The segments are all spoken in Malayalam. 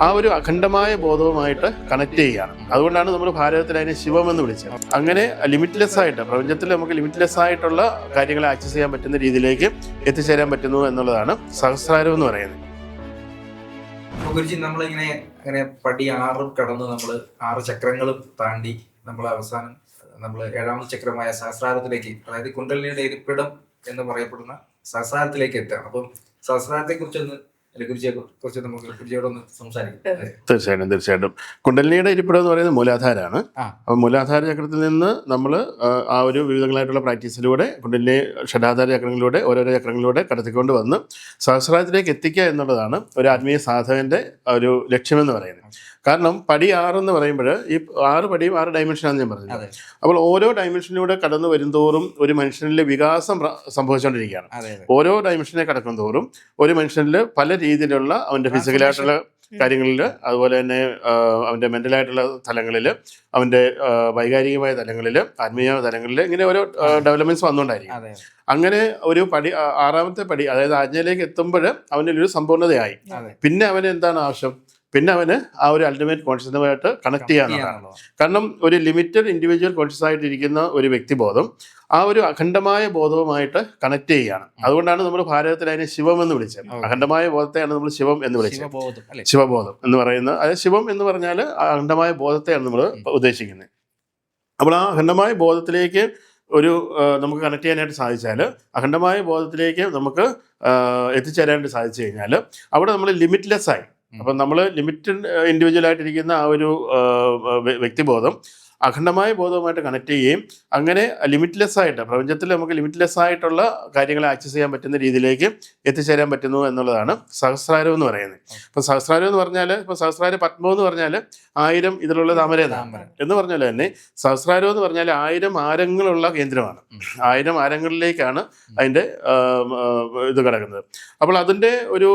ആ ഒരു അഖണ്ഡമായ ബോധവുമായിട്ട് കണക്ട് ചെയ്യുകയാണ്. അതുകൊണ്ടാണ് നമ്മൾ ഭാരതത്തിൽ അതിനെ ശിവം എന്ന് വിളിച്ചത്. അങ്ങനെ ലിമിറ്റ്ലെസ് ആയിട്ട് പ്രപഞ്ചത്തിൽ നമുക്ക് ലിമിറ്റ്ലെസ് ആയിട്ടുള്ള കാര്യങ്ങളെ ആക്സസ് ചെയ്യാൻ പറ്റുന്ന രീതിയിലേക്ക് എത്തിച്ചേരാൻ പറ്റുന്നു എന്നുള്ളതാണ് സഹസ്രാരം എന്ന് പറയുന്നത്. ഗുരുജി, നമ്മളിങ്ങനെ അങ്ങനെ പടി 6 കടന്ന് നമ്മൾ 6 ചക്രങ്ങളും താണ്ടി നമ്മൾ അവസാനം നമ്മൾ 7ാമത്തെ ചക്രമായ സഹസ്രാരത്തിലേക്ക്, അതായത് കുണ്ടലിനിയുടെ ഇരിപ്പിടം എന്ന് പറയപ്പെടുന്ന സഹസ്രാരത്തിലേക്ക് എത്തുകയാണ്. അപ്പം സഹസ്രാരത്തെ കുറിച്ചൊന്ന് കുറിച്ച് നമുക്ക് ഗുരുജിയോടൊന്ന് സംസാരിക്കാം. തീർച്ചയായിട്ടും കുണ്ടലിനിയുടെ ഇരിപ്പിടം എന്ന് പറയുന്നത് മൂലാധാരമാണ്. അപ്പോൾ മൂലാധാര ചക്രത്തിൽ നിന്ന് നമ്മൾ ആ ഒരു വിവിധങ്ങളായിട്ടുള്ള പ്രാക്ടീസിലൂടെ കുണ്ടലിനി ഷഡാധാര ചക്രങ്ങളിലൂടെ ഓരോരോ ചക്രങ്ങളിലൂടെ കടത്തിക്കൊണ്ട് വന്ന് സഹസ്രാരത്തിലേക്ക് എത്തിക്കുക എന്നുള്ളതാണ് ഒരു ആത്മീയ സാധകന്റെ ഒരു ലക്ഷ്യമെന്ന് പറയുന്നത്. കാരണം പടി 6 എന്ന് പറയുമ്പോൾ ഈ 6 പടിയും 6 ഡയമെൻഷനാണെന്ന് ഞാൻ പറഞ്ഞത്. അപ്പോൾ ഓരോ ഡയമെൻഷനിലൂടെ കടന്നു വരുംതോറും ഒരു മനുഷ്യനിലെ വികാസം സംഭവിച്ചുകൊണ്ടിരിക്കുകയാണ്. ഓരോ ഡയമെൻഷനെ കടക്കും തോറും ഒരു മനുഷ്യനിൽ പല രീതിയിലുള്ള അവൻ്റെ ഫിസിക്കലായിട്ടുള്ള കാര്യങ്ങളിൽ, അതുപോലെ തന്നെ അവൻ്റെ മെൻ്റലായിട്ടുള്ള തലങ്ങളിൽ, അവൻ്റെ വൈകാരികമായ തലങ്ങളിൽ, ആത്മീയ തലങ്ങളിൽ ഇങ്ങനെ ഓരോ ഡെവലപ്മെൻറ്റ്സ് വന്നുകൊണ്ടായിരിക്കും. അങ്ങനെ ഒരു പടി 6ാമത്തെ പടി, അതായത് ആജ്ഞയിലേക്ക് എത്തുമ്പോൾ അവനൊരു സമ്പൂർണ്ണതയായി. പിന്നെ അവന് എന്താണ് ആവശ്യം? പിന്നെ അവന് ആ ഒരു അൾട്ടിമേറ്റ് കോൺഷ്യസുമായിട്ട് കണക്ട് ചെയ്യാനുള്ളതാണ്. കാരണം ഒരു ലിമിറ്റഡ് ഇൻഡിവിജ്വൽ കോൺഷ്യസ് ആയിട്ടിരിക്കുന്ന ഒരു വ്യക്തിബോധം ആ ഒരു അഖണ്ഡമായ ബോധവുമായിട്ട് കണക്ട് ചെയ്യുകയാണ്. അതുകൊണ്ടാണ് നമ്മൾ ഭാരതത്തിൽ അതിനെ ശിവം എന്ന് വിളിച്ചത്. അഖണ്ഡമായ ബോധത്തെയാണ് നമ്മൾ ശിവം എന്ന് വിളിച്ചത്. ശിവബോധം എന്ന് പറയുന്നത്, അതായത് ശിവം എന്ന് പറഞ്ഞാൽ അഖണ്ഡമായ ബോധത്തെയാണ് നമ്മൾ ഉദ്ദേശിക്കുന്നത്. അപ്പോൾ ആ അഖണ്ഡമായ ബോധത്തിലേക്ക് നമുക്ക് കണക്ട് ചെയ്യാനായിട്ട് സാധിച്ചാൽ, അഖണ്ഡമായ ബോധത്തിലേക്ക് നമുക്ക് എത്തിച്ചേരാനായിട്ട് സാധിച്ചു കഴിഞ്ഞാൽ അവിടെ നമ്മൾ ലിമിറ്റ്ലെസ് ആയി. അപ്പം നമ്മൾ ലിമിറ്റഡ് ഇൻഡിവിജ്വൽ ആയിട്ടിരിക്കുന്ന ആ ഒരു വ്യക്തിബോധം അഖണ്ഡമായ ബോധവുമായിട്ട് കണക്ട് ചെയ്യുകയും അങ്ങനെ ലിമിറ്റ്ലെസ് ആയിട്ട് പ്രപഞ്ചത്തിൽ നമുക്ക് ലിമിറ്റ്ലെസ് ആയിട്ടുള്ള കാര്യങ്ങളെ ആക്സസ് ചെയ്യാൻ പറ്റുന്ന രീതിയിലേക്ക് എത്തിച്ചേരാൻ പറ്റുന്നു എന്നുള്ളതാണ് സഹസ്രാരം എന്ന് പറയുന്നത്. ഇപ്പം സഹസ്രാരം എന്ന് പറഞ്ഞാൽ, ഇപ്പോൾ സഹസ്രാര പത്മം എന്ന് പറഞ്ഞാൽ 1000 ഇതിലുള്ള താമര എന്ന് പറഞ്ഞാൽ തന്നെ സഹസ്രാരം എന്ന് പറഞ്ഞാൽ 1000 ആരങ്ങളുള്ള കേന്ദ്രമാണ്. 1000 ആരങ്ങളിലേക്കാണ് അതിൻ്റെ ഇത് കിടക്കുന്നത്. അപ്പോൾ അതിൻ്റെ ഒരു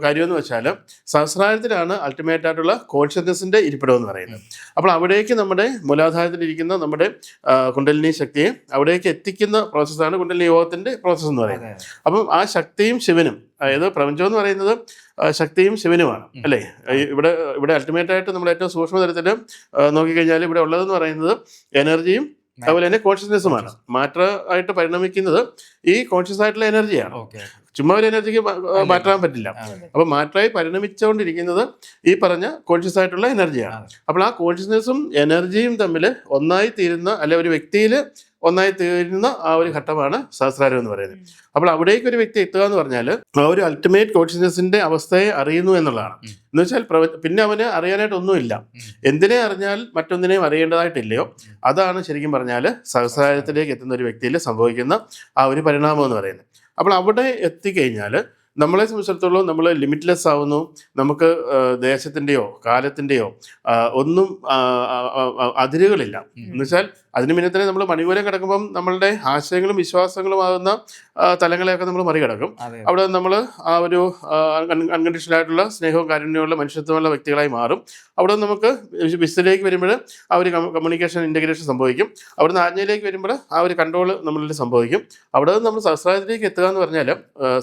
കാര്യമെന്ന് വെച്ചാൽ സഹസ്രാരത്തിലാണ് അൾട്ടിമേറ്റ് ആയിട്ടുള്ള കോൺഷ്യസ്നെസ്സിൻ്റെ ഇരിപ്പിടം എന്ന് പറയുന്നത്. അപ്പോൾ അവിടേക്ക് നമ്മുടെ മൂലാധാരത്തിലിരിക്കുന്ന നമ്മുടെ കുണ്ടലിനി ശക്തിയെ അവിടേക്ക് എത്തിക്കുന്ന പ്രോസസ്സാണ് കുണ്ടലിനി യോഗത്തിൻ്റെ പ്രോസസ്സ് എന്ന് പറയുന്നത്. അപ്പം ആ ശക്തിയും ശിവനും, അതായത് പ്രപഞ്ചം എന്ന് പറയുന്നത് ശക്തിയും ശിവനുമാണ് അല്ലേ. ഇവിടെ അൾട്ടിമേറ്റ് ആയിട്ട് നമ്മൾ ഏറ്റവും സൂക്ഷ്മതലത്തിൽ നോക്കിക്കഴിഞ്ഞാൽ ഇവിടെ ഉള്ളതെന്ന് പറയുന്നത് എനർജിയും അതുപോലെ തന്നെ കോൺഷ്യസ്നെസ്സുമാണ്. മാറ്ററായിട്ട് പരിണമിക്കുന്നത് ഈ കോൺഷ്യസ് ആയിട്ടുള്ള എനർജിയാണ്. ചുമ്മാ ഒരു എനർജിക്ക് മാറ്റാൻ പറ്റില്ല. അപ്പോൾ മാറ്ററായി പരിണമിച്ചുകൊണ്ടിരിക്കുന്നത് ഈ പറഞ്ഞ കോൺഷ്യസ് ആയിട്ടുള്ള എനർജിയാണ്. അപ്പോൾ ആ കോൺഷ്യസ്നെസ്സും എനർജിയും തമ്മിൽ ഒന്നായി തീരുന്ന, അല്ലെ ഒരു വ്യക്തിയിൽ ഒന്നായി തീരുന്ന ആ ഒരു ഘട്ടമാണ് സഹസ്രാരം എന്ന് പറയുന്നത്. അപ്പോൾ അവിടേക്ക് ഒരു വ്യക്തി എത്തുക എന്ന് പറഞ്ഞാൽ ആ ഒരു അൾട്ടിമേറ്റ് കോൺഷ്യസ്നെസ്സിന്റെ അവസ്ഥയെ അറിയുന്നു എന്നുള്ളതാണ്. എന്ന് വെച്ചാൽ പിന്നെ അവന് അറിയാനായിട്ട് ഒന്നുമില്ല. എന്തിനെ അറിഞ്ഞാൽ മറ്റൊന്നിനെയും അറിയേണ്ടതായിട്ടില്ലയോ, അതാണ് ശരിക്കും പറഞ്ഞാൽ സഹസ്രാരത്തിലേക്ക് എത്തുന്ന ഒരു വ്യക്തിയിൽ സംഭവിക്കുന്ന ആ ഒരു പരിണാമം എന്ന് പറയുന്നത്. അപ്പോൾ അവിടെ എത്തിക്കഴിഞ്ഞാൽ നമ്മളെ സംബന്ധിച്ചിടത്തോളം നമ്മൾ ലിമിറ്റ്ലെസ് ആവുന്നു. നമുക്ക് ദേശത്തിൻ്റെയോ കാലത്തിൻ്റെയോ ഒന്നും അതിരുകളില്ല. എന്ന് വെച്ചാൽ അതിന് മുന്നേ തന്നെ നമ്മൾ മണികൂലം കിടക്കുമ്പം നമ്മളുടെ ആശയങ്ങളും വിശ്വാസങ്ങളും ആകുന്ന തലങ്ങളെയൊക്കെ നമ്മൾ മറികടക്കും. അവിടെ നമ്മൾ ആ ഒരു അൺകണ്ടീഷണൽ ആയിട്ടുള്ള സ്നേഹവും കാരുണ്യമുള്ള മനുഷ്യത്വമുള്ള വ്യക്തികളായി മാറും. അവിടെ നമുക്ക് വിശുദ്ധിയിലേക്ക് വരുമ്പോൾ ആ ഒരു കമ്മ്യൂണിക്കേഷൻ ഇൻ്റഗ്രേഷൻ സംഭവിക്കും. അവിടുന്ന് ആജ്ഞയിലേക്ക് വരുമ്പോൾ ആ ഒരു കൺട്രോൾ നമ്മളിൽ സംഭവിക്കും. അവിടെ നിന്ന് നമ്മൾ സഹസ്രാരത്തിലേക്ക് എത്തുക എന്ന് പറഞ്ഞാൽ,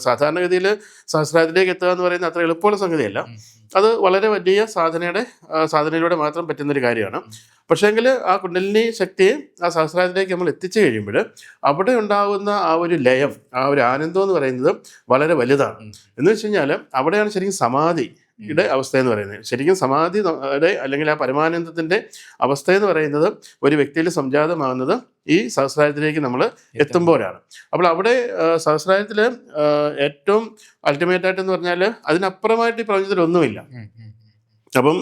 സാധാരണഗതിയിൽ സഹസ്രാരത്തിലേക്ക് എത്തുക എന്ന് പറയുന്നത് അത്ര എളുപ്പമുള്ള സംഗതിയല്ല. അത് വളരെ വലിയ സാധനയിലൂടെ മാത്രം പറ്റുന്നൊരു കാര്യമാണ്. പക്ഷേങ്കിൽ ആ കുണ്ടലിനി ശക്തിയെ ആ സഹസ്രാരത്തിലേക്ക് നമ്മൾ എത്തിച്ചു കഴിയുമ്പോൾ അവിടെ ഉണ്ടാകുന്ന ആ ഒരു ലയം, ആ ഒരു ആനന്ദം എന്ന് പറയുന്നത് വളരെ വലുതാണ്. എന്ന് വെച്ച് കഴിഞ്ഞാൽ അവിടെയാണ് ശരിക്കും സമാധിയുടെ അവസ്ഥ എന്ന് പറയുന്നത്. ശരിക്കും സമാധിയുടെ അല്ലെങ്കിൽ ആ പരമാനന്ദത്തിൻ്റെ അവസ്ഥ എന്ന് പറയുന്നത് ഒരു വ്യക്തിയിൽ സംജാതമാകുന്നത് ഈ സഹസ്രാരത്തിലേക്ക് നമ്മൾ എത്തുമ്പോഴാണ്. അപ്പോൾ അവിടെ സഹസ്രാരത്തിൽ ഏറ്റവും അൾട്ടിമേറ്റ് ആയിട്ടെന്ന് പറഞ്ഞാൽ അതിനപ്പുറമായിട്ട് ഈ പ്രപഞ്ചത്തിൽ ഒന്നുമില്ല. അപ്പം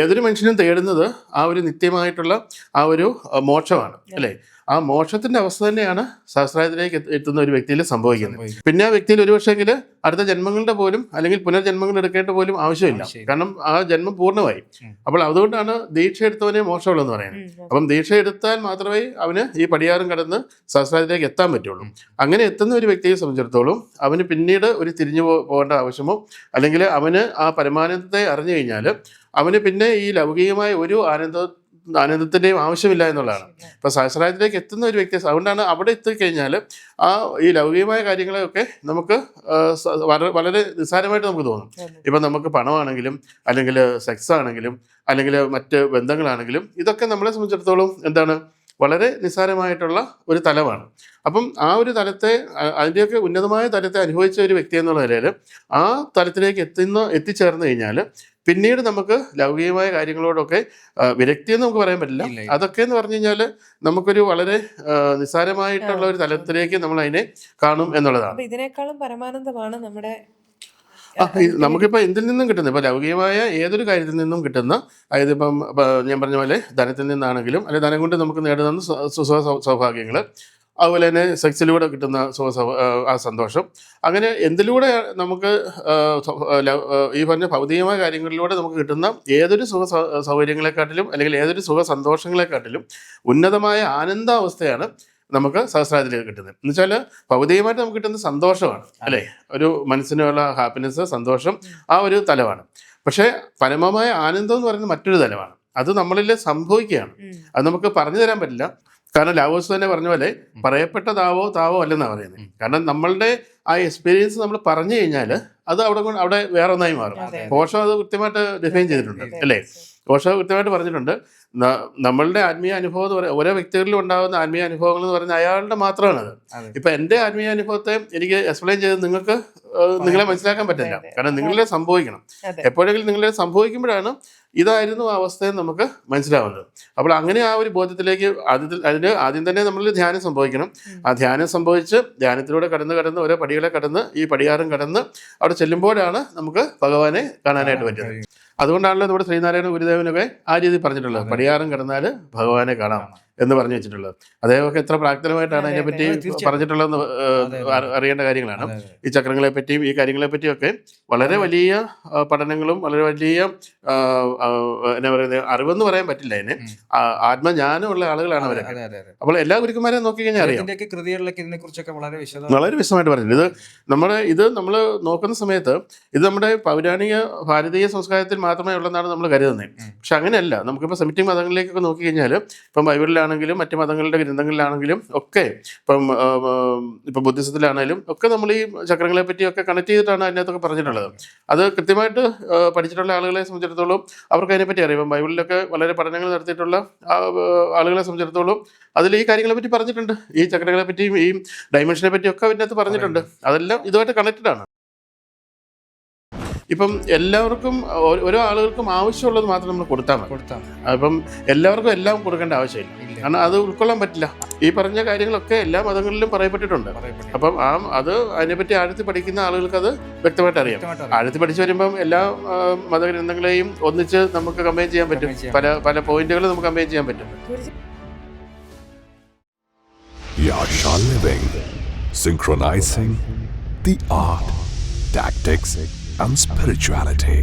ഏതൊരു മനുഷ്യനും തേടുന്നത് ആ ഒരു നിത്യമായിട്ടുള്ള ആ ഒരു മോക്ഷമാണ് അല്ലേ. ആ മോക്ഷത്തിന്റെ അവസ്ഥ തന്നെയാണ് സഹസ്രാരത്തിലേക്ക് എത്തുന്ന ഒരു വ്യക്തിയിൽ സംഭവിക്കുന്നത്. പിന്നെ ആ വ്യക്തിയിൽ ഒരു പക്ഷേങ്കിൽ അടുത്ത ജന്മങ്ങളുടെ പോലും അല്ലെങ്കിൽ പുനർജന്മങ്ങൾ എടുക്കേണ്ട പോലും ആവശ്യമില്ല. കാരണം ആ ജന്മം പൂർണ്ണമായി. അപ്പോൾ അതുകൊണ്ടാണ് ദീക്ഷ എടുത്തവനെ മോക്ഷമുള്ളൂ എന്ന് പറയുന്നത്. അപ്പം ദീക്ഷ എടുത്താൽ മാത്രമേ അവന് ഈ പടിയാറും കടന്ന് സഹസ്രാരത്തിലേക്ക് എത്താൻ പറ്റുള്ളൂ. അങ്ങനെ എത്തുന്ന ഒരു വ്യക്തിയെ സംബന്ധിച്ചിടത്തോളം അവന് പിന്നീട് ഒരു തിരിഞ്ഞു പോകേണ്ട ആവശ്യമോ അല്ലെങ്കിൽ അവന് ആ പരമാനന്ദത്തെ അറിഞ്ഞു കഴിഞ്ഞാൽ അവന് പിന്നെ ഈ ലൗകികമായ ഒരു ആനന്ദ ആനന്ദത്തിൻ്റെയും ആവശ്യമില്ല എന്നുള്ളതാണ്. ഇപ്പം സഹസ്രാരത്തിലേക്ക് എത്തുന്ന ഒരു വ്യക്തി, അതുകൊണ്ടാണ് അവിടെ എത്തിക്കഴിഞ്ഞാൽ ഈ ലൗകികമായ കാര്യങ്ങളെയൊക്കെ നമുക്ക് വളരെ നിസ്സാരമായിട്ട് നമുക്ക് തോന്നും. ഇപ്പം നമുക്ക് പണമാണെങ്കിലും അല്ലെങ്കിൽ സെക്സ് ആണെങ്കിലും അല്ലെങ്കിൽ മറ്റ് ബന്ധങ്ങളാണെങ്കിലും ഇതൊക്കെ നമ്മളെ സംബന്ധിച്ചിടത്തോളം എന്താണ്, വളരെ നിസ്സാരമായിട്ടുള്ള ഒരു തലമാണ്. അപ്പം ആ ഒരു തലത്തെ, അതിൻ്റെയൊക്കെ ഉന്നതമായ തലത്തെ അനുഭവിച്ച ഒരു വ്യക്തി എന്നുള്ള നിലയിൽ ആ തലത്തിലേക്ക് എത്തിച്ചേർന്ന് കഴിഞ്ഞാൽ പിന്നീട് നമുക്ക് ലൗകികമായ കാര്യങ്ങളോടൊക്കെ വിരക്തിയെന്ന് നമുക്ക് പറയാൻ പറ്റില്ല. അതൊക്കെ എന്ന് പറഞ്ഞു കഴിഞ്ഞാൽ നമുക്കൊരു വളരെ നിസ്സാരമായിട്ടുള്ള ഒരു തലത്തിലേക്ക് നമ്മൾ അതിനെ കാണും എന്നുള്ളതാണ്. ഇതിനേക്കാളും പരമാനന്ദമാണ് നമ്മുടെ നമുക്കിപ്പോൾ എന്തിൽ നിന്നും കിട്ടുന്നത്, ഇപ്പോൾ ലൗകികമായ ഏതൊരു കാര്യത്തിൽ നിന്നും കിട്ടുന്ന, അതായത് ഇപ്പം ഞാൻ പറഞ്ഞ പോലെ ധനത്തിൽ നിന്നാണെങ്കിലും അല്ലെങ്കിൽ ധനം കൊണ്ട് നമുക്ക് നേടുന്ന സൗഭാഗ്യങ്ങൾ, അതുപോലെ തന്നെ സെക്സിലൂടെ കിട്ടുന്ന ആ സന്തോഷം, അങ്ങനെ എന്തിലൂടെ നമുക്ക് ഈ പറഞ്ഞ ഭൗതികമായ കാര്യങ്ങളിലൂടെ നമുക്ക് കിട്ടുന്ന ഏതൊരു സൗകര്യങ്ങളെക്കാട്ടിലും അല്ലെങ്കിൽ ഏതൊരു സന്തോഷങ്ങളെക്കാട്ടിലും ഉന്നതമായ ആനന്ദാവസ്ഥയാണ് നമുക്ക് സഹസ്രാരത്തിലേക്ക് കിട്ടുന്നത്. എന്ന് വെച്ചാൽ ഭൗതികമായിട്ട് നമുക്ക് കിട്ടുന്ന സന്തോഷമാണ്, അല്ലേ, ഒരു മനസ്സിനുള്ള ഹാപ്പിനെസ്, സന്തോഷം, ആ ഒരു തലമാണ്. പക്ഷേ പരമമായ ആനന്ദം എന്ന് പറയുന്നത് മറ്റൊരു തലമാണ്. അത് നമ്മളിൽ സംഭവിക്കുകയാണ്. അത് നമുക്ക് പറഞ്ഞു തരാൻ പറ്റില്ല. കാരണം ലാവോസ് തന്നെ പറഞ്ഞ പോലെ പറയപ്പെട്ട താവോ അല്ലെന്നാണ് പറയുന്നത്. കാരണം നമ്മളുടെ ആ എക്സ്പീരിയൻസ് നമ്മൾ പറഞ്ഞു കഴിഞ്ഞാൽ അത് അവിടെ വേറെ ഒന്നായി മാറും. ഓഷോ അത് കൃത്യമായിട്ട് ഡിഫൈൻ ചെയ്തിട്ടുണ്ട്, അല്ലേ. ഓഷോ കൃത്യമായിട്ട് പറഞ്ഞിട്ടുണ്ട്, നമ്മളുടെ ആത്മീയ അനുഭവം എന്ന് പറയുന്നത് ഓരോ വ്യക്തികളിലും ഉണ്ടാകുന്ന ആത്മീയ അനുഭവങ്ങൾ എന്ന് പറയുന്നത് അയാളുടെ മാത്രമാണത്. ഇപ്പം എൻ്റെ ആത്മീയ അനുഭവത്തെ എനിക്ക് എക്സ്പ്ലെയിൻ ചെയ്ത് നിങ്ങളെ മനസ്സിലാക്കാൻ പറ്റില്ല. കാരണം നിങ്ങളെ സംഭവിക്കണം. എപ്പോഴെങ്കിലും നിങ്ങളെ സംഭവിക്കുമ്പോഴാണ് ഇതായിരുന്നു ആ അവസ്ഥയെന്ന് നമുക്ക് മനസ്സിലാവുന്നത്. അപ്പോൾ അങ്ങനെ ആ ഒരു ബോധ്യത്തിലേക്ക് അതിന് ആദ്യം തന്നെ നമ്മൾ ധ്യാനം സംഭവിക്കണം. ആ ധ്യാനം സംഭവിച്ച് ധ്യാനത്തിലൂടെ കടന്ന് ഓരോ പടികളെ കടന്ന് ഈ പടിയാറും കടന്ന് അവിടെ ചെല്ലുമ്പോഴാണ് നമുക്ക് ഭഗവാനെ കാണാനായിട്ട് പറ്റുന്നത്. അതുകൊണ്ടാണല്ലോ നമ്മുടെ ശ്രീനാരായണ ഗുരുദേവനൊക്കെ ആ രീതിയിൽ പറഞ്ഞിട്ടുള്ളത്, പടിയാറും കടന്നാൽ ഭഗവാനെ കാണാം എന്ന് പറഞ്ഞു വെച്ചിട്ടുള്ളത്. അദ്ദേഹമൊക്കെ എത്ര പ്രാക്തനമായിട്ടാണ് അതിനെപ്പറ്റി പറഞ്ഞിട്ടുള്ളതെന്ന് അറിയേണ്ട കാര്യങ്ങളാണ്. ഈ ചക്രങ്ങളെ പറ്റിയും ഈ കാര്യങ്ങളെ പറ്റിയൊക്കെ വളരെ വലിയ പഠനങ്ങളും വളരെ വലിയ എന്നാ പറയുന്നത്, അറിവെന്ന് പറയാൻ പറ്റില്ല, അതിന് ആത്മജ്ഞാനമുള്ള ആളുകളാണ് അവരൊക്കെ. അപ്പോൾ എല്ലാ ഗുരുക്കന്മാരെയും നോക്കിക്കഴിഞ്ഞാൽ അറിയാം, വളരെ വിശദമായിട്ട് പറഞ്ഞിട്ടുണ്ട്. ഇത് നമ്മൾ നോക്കുന്ന സമയത്ത് ഇത് നമ്മുടെ പൗരാണിക ഭാരതീയ സംസ്കാരത്തിൽ മാത്രമേ ഉള്ളതെന്നാണ് നമ്മൾ കരുതുന്നത്. പക്ഷെ അങ്ങനെയല്ല. നമുക്കിപ്പോൾ സെമിറ്റിക് മതങ്ങളിലേക്കൊക്കെ നോക്കിക്കഴിഞ്ഞാൽ ഇപ്പം ബൈബിളിലാണെങ്കിലും മറ്റു മതങ്ങളുടെ ഗ്രന്ഥങ്ങളിലാണെങ്കിലും ഒക്കെ, ഇപ്പം ബുദ്ധിസത്തിലാണെങ്കിലും ഒക്കെ നമ്മൾ ഈ ചക്രങ്ങളെ പറ്റിയൊക്കെ കണക്ട് ചെയ്തിട്ടാണ് അതിനകത്തൊക്കെ പറഞ്ഞിട്ടുള്ളത്. അത് കൃത്യമായിട്ട് പഠിച്ചിട്ടുള്ള ആളുകളെ സംബന്ധിച്ചിടത്തോളം അവർക്ക് അതിനെപ്പറ്റി അറിയാം. ഇപ്പം ബൈബിളിലൊക്കെ വളരെ പഠനങ്ങൾ നടത്തിയിട്ടുള്ള ആളുകളെ സംബന്ധിച്ചിടത്തോളം അതിൽ ഈ കാര്യങ്ങളെ പറ്റി പറഞ്ഞിട്ടുണ്ട്. ഈ ചക്രങ്ങളെ പറ്റിയും ഈ ഡൈമെൻഷനെ പറ്റിയൊക്കെ അതിനകത്ത് പറഞ്ഞിട്ടുണ്ട്. അതെല്ലാം ഇതുമായിട്ട് കണക്റ്റഡ് ആണ്. ഇപ്പം എല്ലാവർക്കും ഓരോ ആളുകൾക്കും ആവശ്യമുള്ളത് മാത്രം നമ്മൾ കൊടുത്താൽ മതി. അപ്പം എല്ലാവർക്കും എല്ലാം കൊടുക്കേണ്ട ആവശ്യമില്ല. കാരണം അത് ഉൾക്കൊള്ളാൻ പറ്റില്ല. ഈ പറഞ്ഞ കാര്യങ്ങളൊക്കെ എല്ലാ മതങ്ങളിലും പറയപ്പെട്ടിട്ടുണ്ട്. അപ്പം അതിനെപ്പറ്റി ആഴത്തിൽ പഠിക്കുന്ന ആളുകൾക്ക് അത് വ്യക്തമായിട്ട് അറിയാം. ആഴത്തിൽ പഠിച്ചു വരുമ്പം എല്ലാ മതഗ്രന്ഥങ്ങളെയും ഒന്നിച്ച് നമുക്ക് കമ്പയർ ചെയ്യാൻ പറ്റും. പല പോയിന്റുകൾ നമുക്ക് കമ്പയർ ചെയ്യാൻ പറ്റും. Yasha Living, synchronizing the art, tactics and spirituality.